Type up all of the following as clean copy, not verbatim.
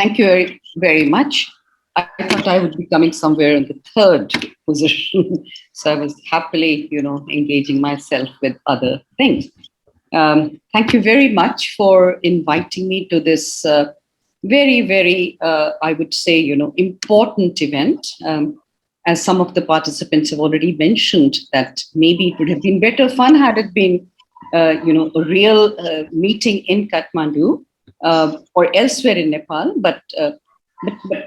Thank you very, very much. I thought I would be coming somewhere in the third position. So I was happily, engaging myself with other things. Thank you very much for inviting me to this very, very, I would say, important event. As some of the participants have already mentioned, that maybe it would have been better fun had it been, a real meeting in Kathmandu or elsewhere in Nepal. But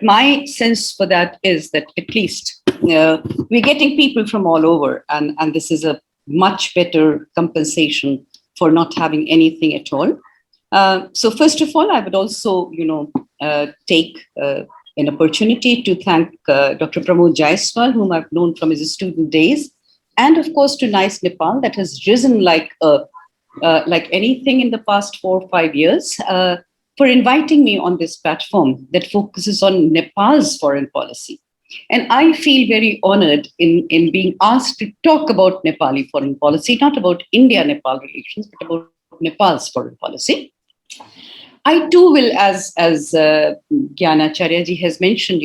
my sense for that is that at least we're getting people from all over, and this is a much better compensation for not having anything at all. So first of all, I would also, take an opportunity to thank Dr. Pramod Jaiswal, whom I've known from his student days, and of course to NICE Nepal, that has risen like anything in the past 4 or 5 years, for inviting me on this platform that focuses on Nepal's foreign policy. And I feel very honored in being asked to talk about Nepali foreign policy, not about India-Nepal relations, but about Nepal's foreign policy. I too will, as Gyana Charyaji has mentioned,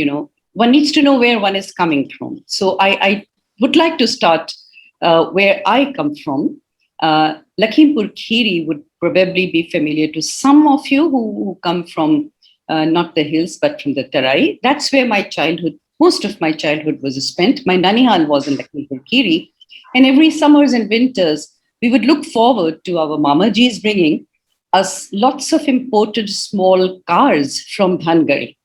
one needs to know where one is coming from. So I would like to start where I come from. Lakhimpur Kheri would probably be familiar to some of you who come from not the hills, but from the Tarai. That's where most of my childhood was spent. My nanihal was in Lakhimpur Kheri. And every summers and winters, we would look forward to our mamajis bringing us lots of imported small cars from Dhangari.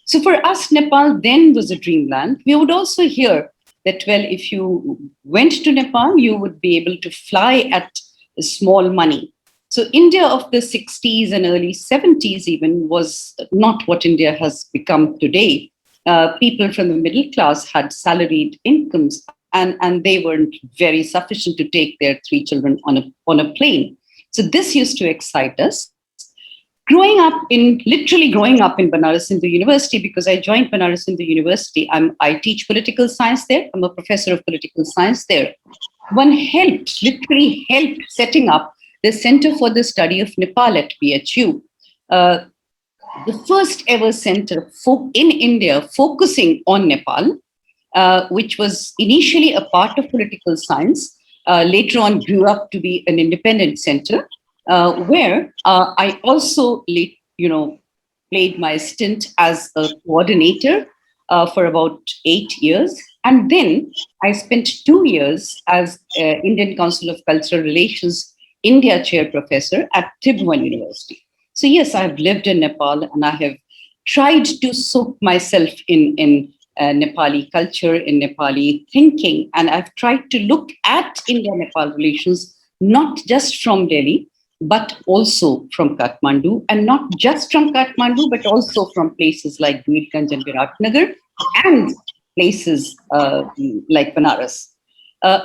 So for us, Nepal then was a dreamland. We would also hear that, well, if you went to Nepal, you would be able to fly at small money. So India of the 60s and early 70s even was not what India has become today. People from the middle class had salaried incomes, and they weren't very sufficient to take their 3 children on a plane. So this used to excite us. Literally growing up in Banaras Hindu University, because I joined Banaras Hindu University, I teach political science there. I'm a professor of political science there. One literally helped setting up the Center for the Study of Nepal at BHU. The first ever center in India focusing on Nepal, which was initially a part of political science, later on grew up to be an independent center, where I also, played my stint as a coordinator for about 8 years. And then I spent 2 years as Indian Council of Cultural Relations India Chair Professor at Tribhuvan University. So yes, I've lived in Nepal, and I have tried to soak myself in Nepali culture, in Nepali thinking, and I've tried to look at India-Nepal relations, not just from Delhi, but also from Kathmandu, and not just from Kathmandu, but also from places like Birganj and Viratnagar, and places like Banaras.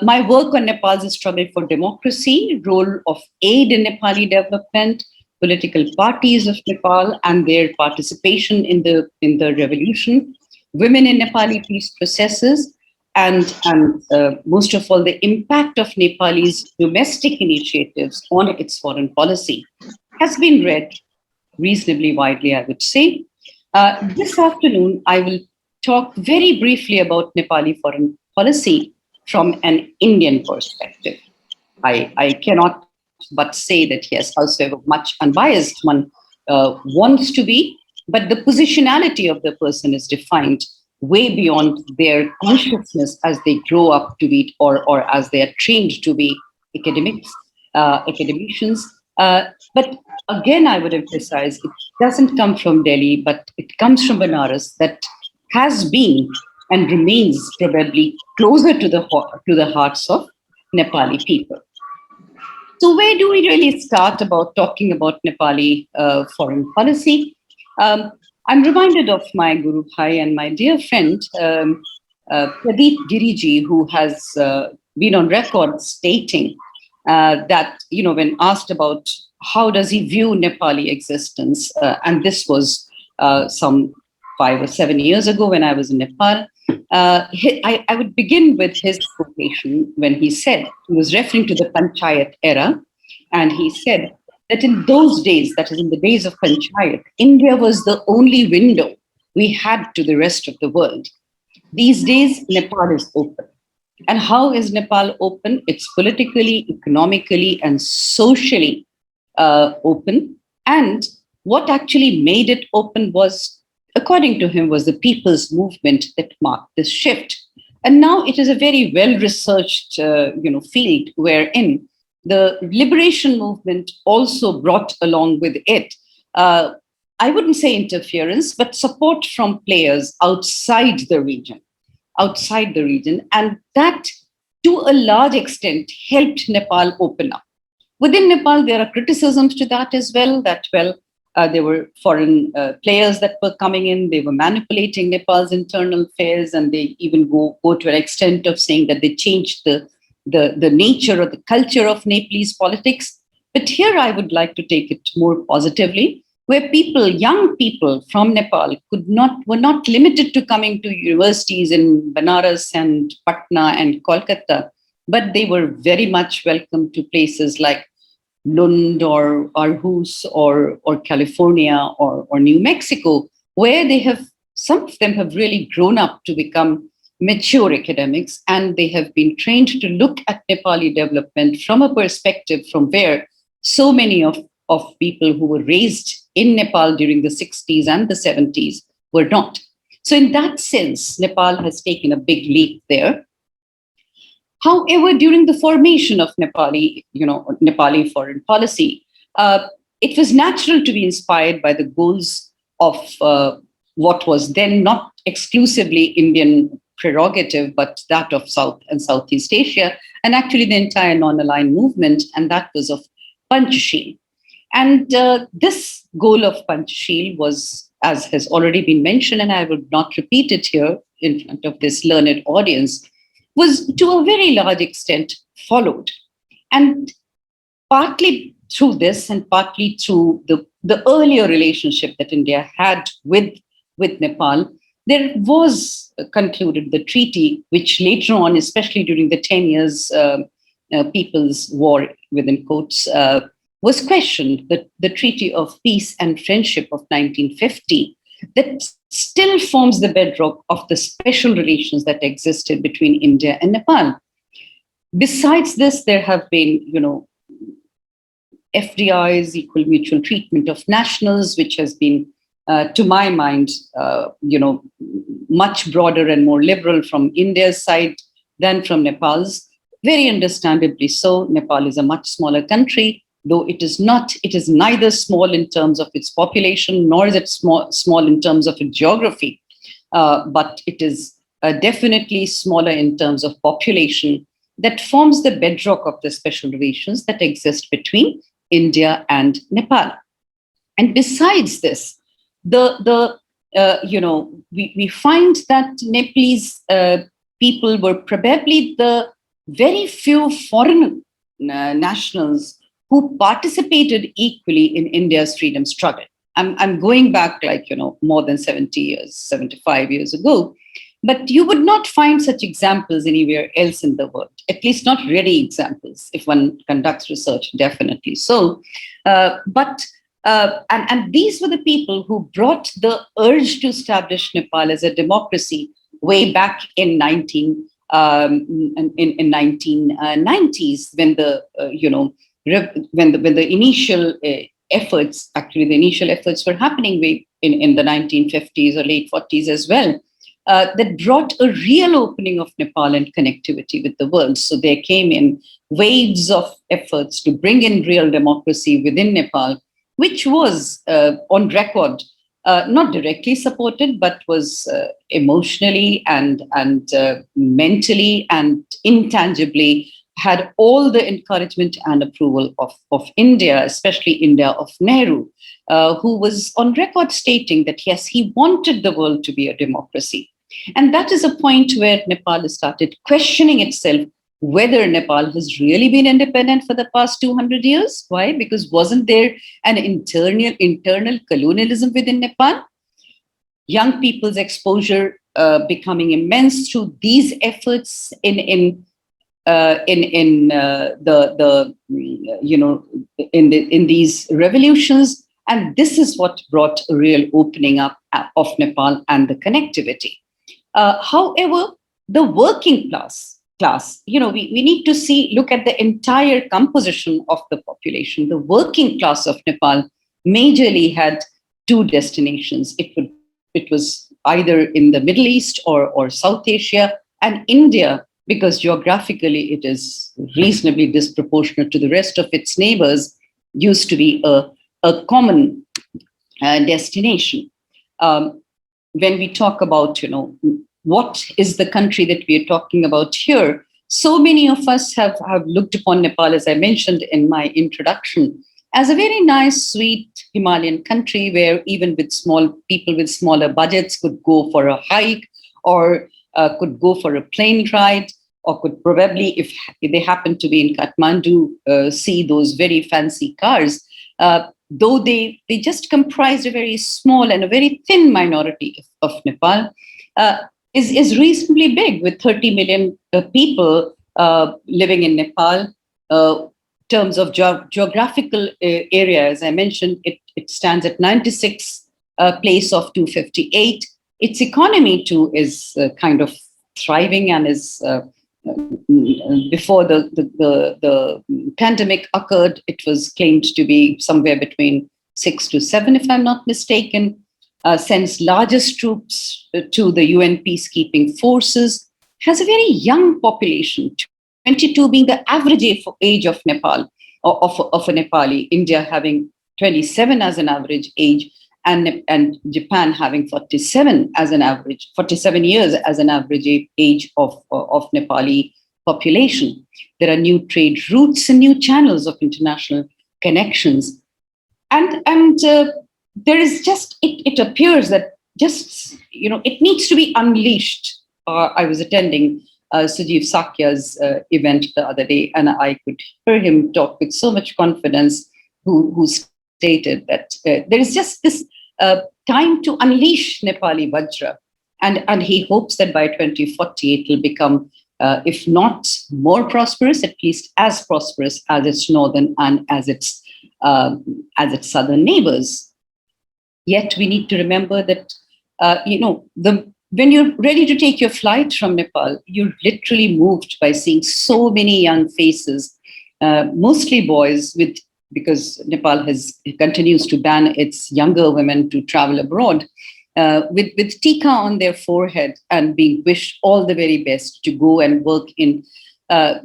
My work on Nepal's struggle for democracy, role of aid in Nepali development, political parties of Nepal and their participation in the revolution, women in Nepali peace processes, and most of all, the impact of Nepal's domestic initiatives on its foreign policy has been read reasonably widely, I would say. This afternoon, I will talk very briefly about Nepali foreign policy from an Indian perspective. I cannot but say that, yes, however much unbiased one wants to be, but the positionality of the person is defined way beyond their consciousness as they grow up to be, or as they are trained to be academicians. But again, I would emphasize, it doesn't come from Delhi, but it comes from Banaras, that has been and remains probably closer to the hearts of Nepali people. So where do we really start about talking about Nepali foreign policy? I'm reminded of my Guru Bhai and my dear friend, Pradeep Giriji, who has been on record stating that, when asked about how does he view Nepali existence, and this was some 5 or 7 years ago when I was in Nepal, I would begin with his quotation when he said, he was referring to the Panchayat era, and he said that in those days, that is in the days of Panchayat, India was the only window we had to the rest of the world. These days, Nepal is open. And how is Nepal open? It's politically, economically, and socially open. And what actually made it open was, according to him, was the people's movement that marked this shift. And now it is a very well-researched, field wherein the liberation movement also brought along with it, I wouldn't say interference, but support from players outside the region. And that, to a large extent, helped Nepal open up. Within Nepal, there are criticisms to that as well, that, there were foreign players that were coming in, they were manipulating Nepal's internal affairs, and they even go to an extent of saying that they changed the nature or the culture of Nepalese politics. But here I would like to take it more positively, where young people from Nepal were not limited to coming to universities in Banaras and Patna and Kolkata, but they were very much welcome to places like Lund or Aarhus or California or New Mexico, where some of them have really grown up to become mature academics, and they have been trained to look at Nepali development from a perspective from where so many of people who were raised in Nepal during the 60s and the 70s were not. So in that sense, Nepal has taken a big leap there. However, during the formation of Nepali foreign policy, it was natural to be inspired by the goals of what was then not exclusively Indian prerogative, but that of South and Southeast Asia, and actually the entire non-aligned movement, and that was of Panchashil. And this goal of Panchashil was, as has already been mentioned, and I would not repeat it here in front of this learned audience, was to a very large extent followed. And partly through this and partly through the earlier relationship that India had with Nepal, there was concluded the treaty, which later on, especially during the 10 years People's War, within quotes, was questioned, the Treaty of Peace and Friendship of 1950, that still forms the bedrock of the special relations that existed between India and Nepal. Besides this, there have been, FDIs, equal mutual treatment of nationals, which has been, to my mind, much broader and more liberal from India's side than from Nepal's. Very understandably so. Nepal is a much smaller country, though it is neither small in terms of its population, nor is it small in terms of its geography, but it is definitely smaller in terms of population, that forms the bedrock of the special relations that exist between India and Nepal. And besides this, we find that Nepalese people were probably the very few foreign nationals who participated equally in India's freedom struggle. I'm going back more than 75 years ago, but you would not find such examples anywhere else in the world, at least not ready examples, if one conducts research, definitely so. And these were the people who brought the urge to establish Nepal as a democracy way back in 1990s, when the initial efforts were happening in the 1950s or late 40s as well, that brought a real opening of Nepal and connectivity with the world. So there came in waves of efforts to bring in real democracy within Nepal, which was on record not directly supported, but was emotionally and mentally and intangibly had all the encouragement and approval of India, especially India of Nehru, who was on record stating that, yes, he wanted the world to be a democracy. And that is a point where Nepal has started questioning itself whether Nepal has really been independent for the past 200 years. Why? Because wasn't there an internal colonialism within Nepal? Young people's exposure becoming immense through these efforts in in these revolutions, and this is what brought a real opening up of Nepal and the connectivity. However, the working class, we need to look at the entire composition of the population. The working class of Nepal majorly had two destinations. It was either in the Middle East or South Asia, and India, because geographically it is reasonably disproportionate to the rest of its neighbors, used to be a common destination. When we talk about, what is the country that we are talking about here, so many of us have looked upon Nepal, as I mentioned in my introduction, as a very nice, sweet Himalayan country where even with small people with smaller budgets could go for a hike, or could go for a plane ride, or could probably, if they happen to be in Kathmandu, see those very fancy cars, though they just comprised a very small and a very thin minority of Nepal, is reasonably big, with 30 million people living in Nepal. Terms of geographical area, as I mentioned, it stands at 96 place of 258. Its economy too is kind of thriving, and is before the pandemic occurred, it was claimed to be somewhere between 6 to 7, if I'm not mistaken. Sends largest troops to the UN peacekeeping forces, has a very young population, 22 being the average age of Nepal, of a Nepali, India having 27 as an average age, and Japan having 47 years as an average age of Nepali population. There are new trade routes and new channels of international connections. And there is just, it appears that just, it needs to be unleashed. I was attending Sujeev Sakya's event the other day, and I could hear him talk with so much confidence, who stated that there is just this time to unleash Nepali Vajra. And he hopes that by 2040 it will become, if not more prosperous, at least as prosperous as its northern and as its southern neighbors. Yet we need to remember that, when you're ready to take your flight from Nepal, you're literally moved by seeing so many young faces, mostly boys, because Nepal continues to ban its younger women to travel abroad, with tika on their forehead and being wished all the very best to go and work in at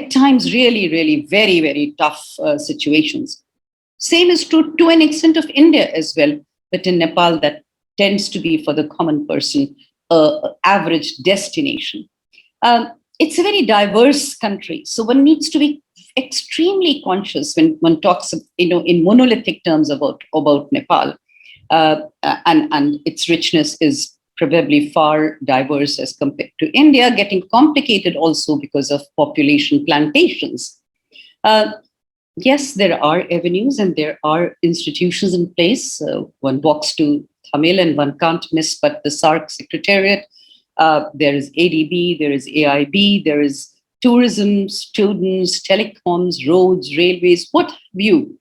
times really, really very, very tough situations. Same is true to an extent of India as well, but in Nepal that tends to be for the common person, average destination. It's a very diverse country, so one needs to be extremely conscious when one talks, in monolithic terms about Nepal, and its richness is probably far diverse as compared to India, getting complicated also because of population plantations. Yes, there are avenues and there are institutions in place. One walks to Tamil and one can't miss but the SARC Secretariat. There is ADB, there is AIB, there is tourism, students, telecoms, roads, railways, what have you,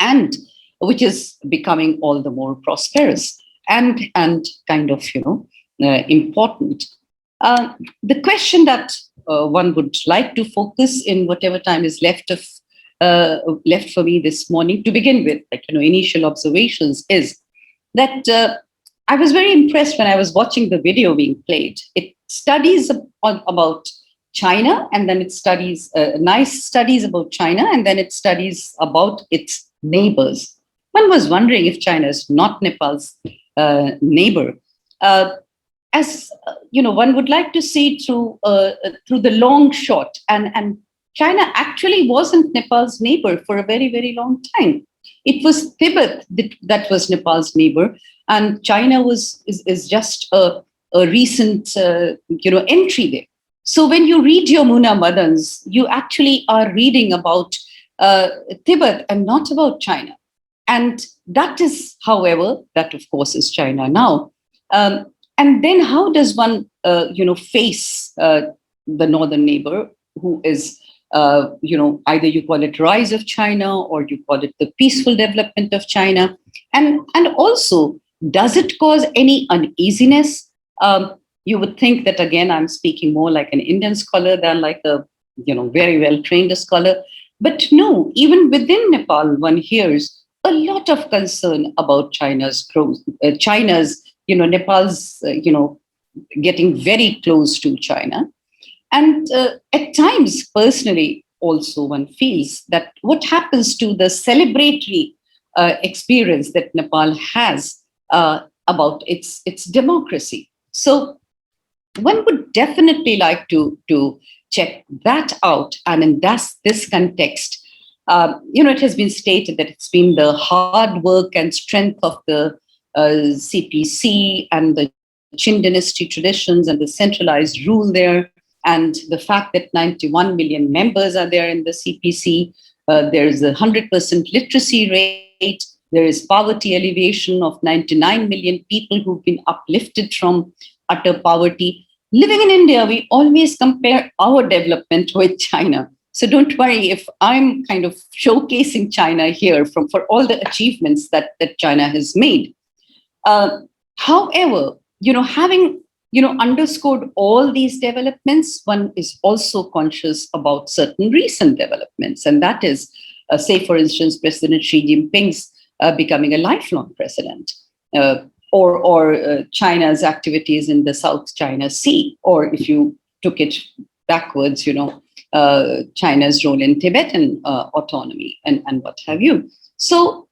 and which is becoming all the more prosperous and kind of, important. The question that one would like to focus in whatever time is left for me this morning, to begin with, initial observations, is that I was very impressed when I was watching the video being played. It studies about China, and then it studies nice studies about China, and then it studies about its neighbors. One was wondering if China is not Nepal's neighbor. As one would like to see through the long shot, and China actually wasn't Nepal's neighbor for a very, very long time. It was Tibet that was Nepal's neighbor, and China is just a recent entry there. So when you read your Muna Madans, you actually are reading about Tibet and not about China. And that is, however, that of course is China now. And then how does one, face the northern neighbor, who is, either you call it rise of China or you call it the peaceful development of China. And also, does it cause any uneasiness? You would think that, again, I'm speaking more like an Indian scholar than like a, very well trained scholar. But no, even within Nepal, one hears a lot of concern about China's growth, Nepal's, getting very close to China. And at times, personally, also one feels that what happens to the celebratory experience that Nepal has about its democracy. So one would definitely like to check that out. And in this context, it has been stated that it's been the hard work and strength of the CPC and the Qin dynasty traditions and the centralized rule there, and the fact that 91 million members are there in the CPC. There's a 100% literacy rate. There is poverty alleviation of 99 million people who've been uplifted from utter poverty. Living in India, we always compare our development with China. So don't worry if I'm kind of showcasing China here for all the achievements that China has made. However, having underscored all these developments, one is also conscious about certain recent developments, and that is, say, for instance, President Xi Jinping's becoming a lifelong president, or China's activities in the South China Sea, or if you took it backwards, China's role in Tibetan autonomy and what have you. So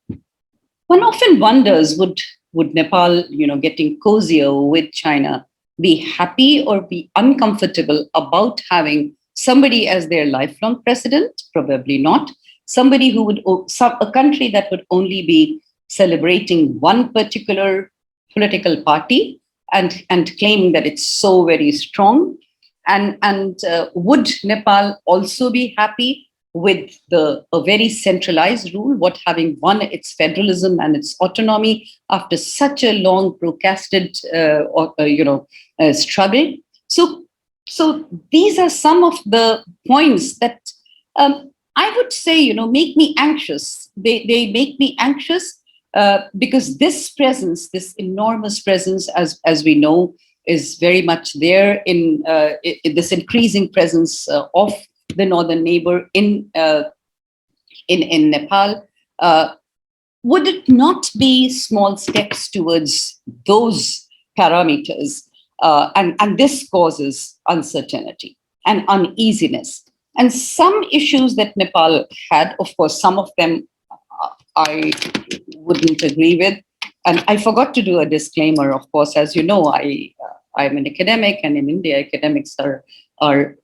one often wonders, would Nepal, getting cozier with China, be happy or be uncomfortable about having somebody as their lifelong president? Probably not. Somebody who would, a country that would only be celebrating one particular political party and claiming that it's so very strong. And would Nepal also be happy with a very centralized rule, what having won its federalism and its autonomy after such a long procrastinated, struggle? So these are some of the points that I would say, make me anxious. They make me anxious because this presence, this enormous presence, as we know, is very much there in this increasing presence of the northern neighbor in Nepal. Would it not be small steps towards those parameters? And this causes uncertainty and uneasiness. And some issues that Nepal had, of course, some of them I wouldn't agree with. And I forgot to do a disclaimer, of course, as you know, I'm an academic, and in India, academics are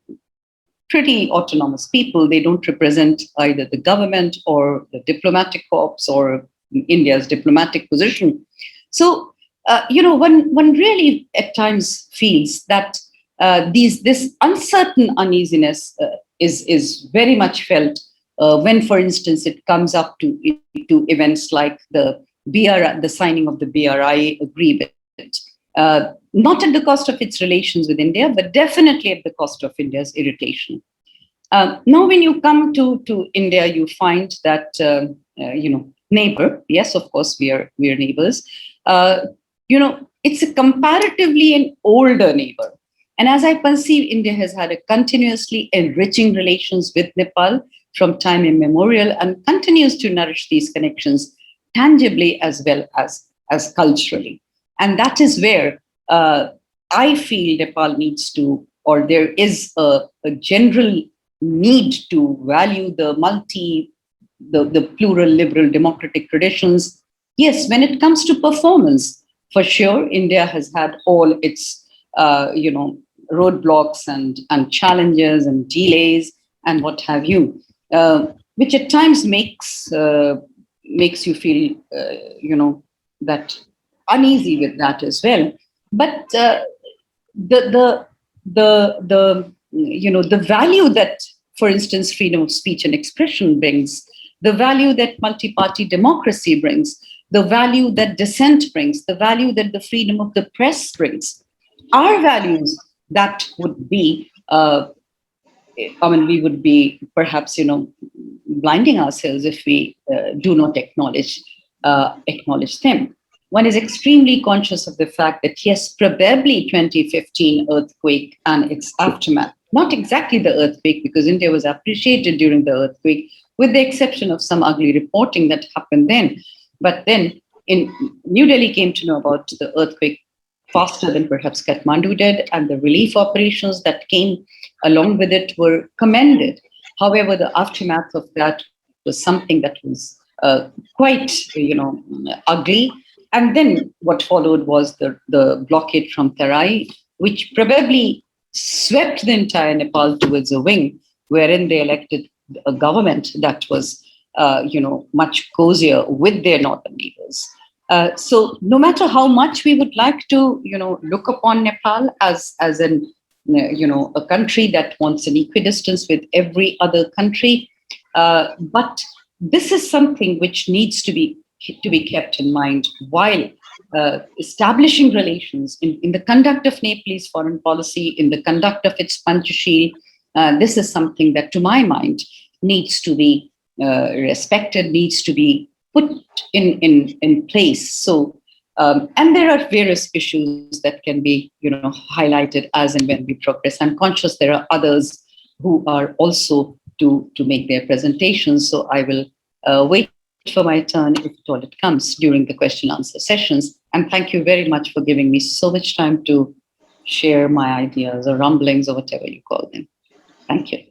pretty autonomous people. They don't represent either the government or the diplomatic corps or India's diplomatic position. So, one really at times feels that this uncertain uneasiness is very much felt when, for instance, it comes up to events like the signing of the BRI agreement. Not at the cost of its relations with India, but definitely at the cost of India's irritation. Now, when you come to India, you find that neighbor. Yes, of course, we are neighbors. It's a comparatively an older neighbor, and as I perceive, India has had a continuously enriching relations with Nepal from time immemorial, and continues to nourish these connections tangibly as well as culturally. And that is where I feel Nepal needs to, or there is a general need to value the plural, liberal, democratic traditions. Yes, when it comes to performance, for sure, India has had all its, roadblocks and challenges and delays and what have you, which at times makes you feel, that uneasy with that as well. But the value that, for instance, freedom of speech and expression brings, the value that multi-party democracy brings, the value that dissent brings, the value that the freedom of the press brings, are values that would be I mean, we would be perhaps, blinding ourselves if we do not acknowledge them. One is extremely conscious of the fact that, yes, probably 2015 earthquake and its aftermath, not exactly the earthquake, because India was appreciated during the earthquake, with the exception of some ugly reporting that happened then. But then in New Delhi came to know about the earthquake faster than perhaps Kathmandu did, and the relief operations that came along with it were commended. However, the aftermath of that was something that was quite, ugly. And then what followed was the blockade from Tarai, which probably swept the entire Nepal towards a wing, wherein they elected a government that was, much cozier with their northern neighbors. So no matter how much we would like to, look upon Nepal as a country that wants an equidistance with every other country, but this is something which needs to be kept in mind while establishing relations in the conduct of Nepalese foreign policy, in the conduct of its Panchashil. This is something that, to my mind, needs to be respected, needs to be put in place. So, and there are various issues that can be, highlighted as and when we progress. I'm conscious there are others who are also to make their presentations. So I will wait for my turn if at all it comes during the question answer sessions. And thank you very much for giving me so much time to share my ideas or rumblings or whatever you call them. Thank you.